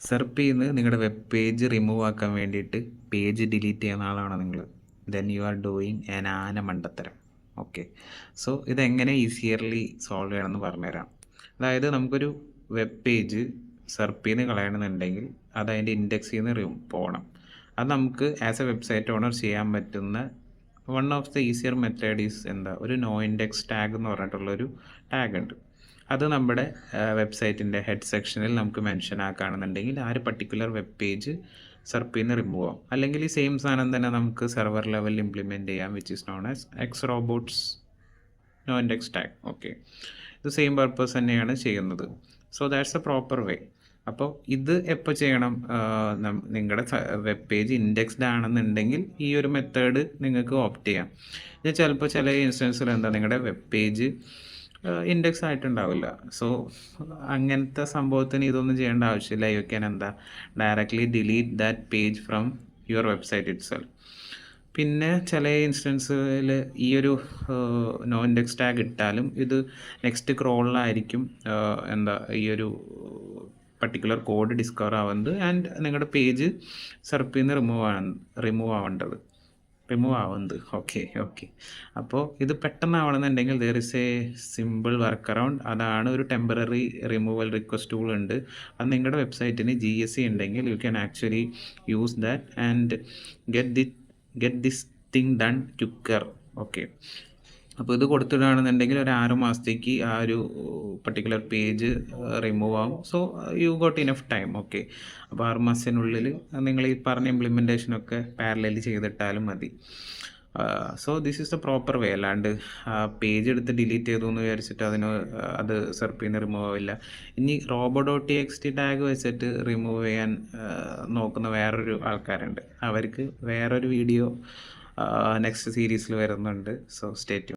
സെർപ്പിൽ നിന്ന് നിങ്ങളുടെ web page remove ആക്കാൻ വേണ്ടിയിട്ട് പേജ് ഡിലീറ്റ് ചെയ്യുന്ന ആളാണോ നിങ്ങൾ? Then you are doing an ആന മണ്ടത്തരം. ഓക്കെ, സോ ഇതെങ്ങനെ ഈസിയർലി സോൾവ് ചെയ്യണമെന്ന് പറഞ്ഞുതരാം. അതായത് നമുക്കൊരു വെബ് പേജ് സെർപ്പിൽ നിന്ന് കളയണമെന്നുണ്ടെങ്കിൽ അത് അതിൻ്റെ ഇൻഡെക്സിൽ നിന്ന് പോകണം. അത് നമുക്ക് ആസ് എ വെബ്സൈറ്റ് ഓണർ ചെയ്യാൻ പറ്റുന്ന one of the easier method is ഒരു നോ ഇൻഡെക്സ് ടാഗ് എന്ന് പറഞ്ഞിട്ടുള്ളൊരു ടാഗ് ഉണ്ട്. അത് നമ്മുടെ വെബ്സൈറ്റിൻ്റെ ഹെഡ് സെക്ഷനിൽ നമുക്ക് മെൻഷൻ ആക്കുകയാണെന്നുണ്ടെങ്കിൽ ആ ഒരു പർട്ടിക്കുലർ വെബ് പേജ് സെർപ്പിൽ നിന്ന് റിമൂവ് ആവും. അല്ലെങ്കിൽ ഈ സെയിം സാധനം തന്നെ നമുക്ക് സെർവർ ലെവലിൽ ഇംപ്ലിമെൻറ്റ് ചെയ്യാം, which is known as X robots no index tag. Okay, ഇത് സെയിം പർപ്പസ് തന്നെയാണ് ചെയ്യുന്നത്. So that's a proper way. അപ്പോൾ ഇത് എപ്പോൾ ചെയ്യണം? നിങ്ങളുടെ വെബ് പേജ് ഇൻഡെക്സ്ഡ് ആണെന്നുണ്ടെങ്കിൽ ഈ ഒരു മെത്തേഡ് നിങ്ങൾക്ക് ഓപ്റ്റ് ചെയ്യാം. ഇത് ചിലപ്പോൾ ചില ഇൻസ്റ്റൻസിൽ നിങ്ങളുടെ വെബ് പേജ് ഇൻഡെക്സ് ആയിട്ടുണ്ടാവില്ല. സോ അങ്ങനത്തെ സംഭവത്തിന് ഇതൊന്നും ചെയ്യേണ്ട ആവശ്യമില്ല. You can directly delete that page from your website it self. പിന്നെ ചില ഇൻസ്റ്റൻസിൽ ഈ ഒരു നോ ഇൻഡെക്സ് ടാഗ് ഇട്ടാലും ഇത് നെക്സ്റ്റ് ക്രോളിലായിരിക്കും ഈ ഒരു പർട്ടിക്കുലർ കോഡ് ഡിസ്കവർ ആവുന്നത് ആൻഡ് നിങ്ങളുടെ പേജ് സെർപ്പിൽ നിന്ന് റിമൂവ് ആവുന്നത്. ഓക്കെ, അപ്പോൾ ഇത് പെട്ടെന്നാവണമെന്നുണ്ടെങ്കിൽ there is a simple workaround. അതാണ് ഒരു ടെമ്പററി റിമൂവൽ റിക്വസ്റ്റ് ടൂൾ ഉണ്ട്. അത് നിങ്ങളുടെ വെബ്സൈറ്റിന് GSC ഉണ്ടെങ്കിൽ you can actually use that and get this thing done quicker. Okay, അപ്പോൾ ഇത് കൊടുത്തിടുകയാണെന്നുണ്ടെങ്കിൽ ഒരു 6 മാസത്തേക്ക് ആ ഒരു പർട്ടിക്കുലർ പേജ് റിമൂവ് ആവും. So you got enough time. Okay, അപ്പോൾ 6 മാസത്തിനുള്ളിൽ നിങ്ങൾ ഈ പറഞ്ഞ ഇംപ്ലിമെൻറ്റേഷനൊക്കെ പാരലലി ചെയ്തിട്ടാലും മതി. So this is the proper വേ. അല്ലാണ്ട് പേജ് എടുത്ത് ഡിലീറ്റ് ചെയ്തു എന്ന് വിചാരിച്ചിട്ട് അത് സെർപ്പിൽ നിന്ന് റിമൂവ് ആവില്ല. ഇനി robo.txt ടാഗ് വെച്ചിട്ട് റിമൂവ് ചെയ്യാൻ നോക്കുന്ന വേറൊരു ആൾക്കാരുണ്ട്. അവർക്ക് വേറൊരു വീഡിയോ നെക്സ്റ്റ് സീരീസിൽ വരുന്നുണ്ട്. So stay tune.